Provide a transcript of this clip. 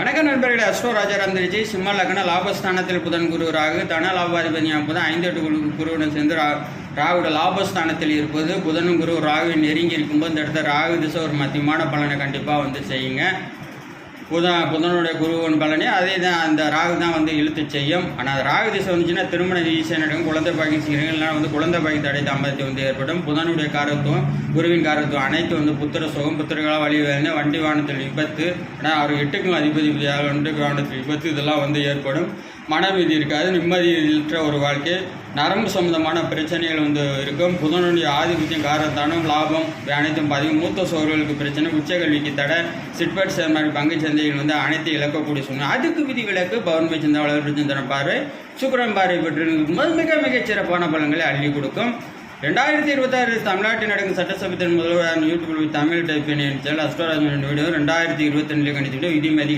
வணக்கம் நண்பர்களே, அஸ்ட்ரோ ராஜாராம் திருச்சி. சிம்ம லக்ன லாபஸ்தானத்தில் புதன் குரு ராகு, தன லாபாதிபதியாக புதன் 5-8 குருவுடன் சேர்ந்து ராகுட லாபஸ்தானத்தில் இருப்பது. புதனும் குரு ராகுவின் நெருங்கி இருக்கும்போது இந்த இடத்த ராகு திசை ஒரு மத்தியமான பலனை கண்டிப்பாக செய்யுங்க. புதனுடைய குருவன் பலனே அதே தான், அந்த ராகு தான் இழுத்து செய்யும். ஆனால் ராகு திசை வந்துச்சுன்னா திருமணம் ஈஸியாக நடக்கும். குழந்தை பாக்கியம் செய்கிறீங்க, இல்லைனா குழந்தை பாக்கி தடை தாமதத்தை ஏற்படும். புதனுடைய காரத்துவம், குருவின் காரத்துவம் அனைத்து புத்திர சுகம், புத்திரங்களாக வழி வேணும். வண்டி வாகனத்தில் விபத்து, ஆனால் அவர் 8க்கும் அதிபதி வண்டி வாகனத்தில் விபத்து இதெல்லாம் ஏற்படும். மனவீதி இருக்காது, நிம்மதியற்ற ஒரு வாழ்க்கை, நரம்பு சம்பந்தமான பிரச்சனைகள் இருக்கும். புதனுடைய ஆதிபத்தியம் காரத்தானம் லாபம் அனைத்தும் மூத்த சோழர்களுக்கு பிரச்சனை, உச்சகல்விக்கு தடை, சிட்பட் மாதிரி பங்கு சந்தைகள் அனைத்து இழக்கக்கூடிய சூழ்நிலை. அதுக்கு விதி விலக்கு பௌர்ணமி சிந்தா வளர்ப்பு சிந்தன பார்வை சுக்கிரன் பார்வை பெற்றிருக்கும் போது மிக சிறப்பான பலன்களை அள்ளி கொடுக்கும். 2026 தமிழ்நாட்டில் நடக்கும் சட்டசபை முதல்வர் YouTube Tamil type channel Astroraj video 2022 கணித்து விதிமதி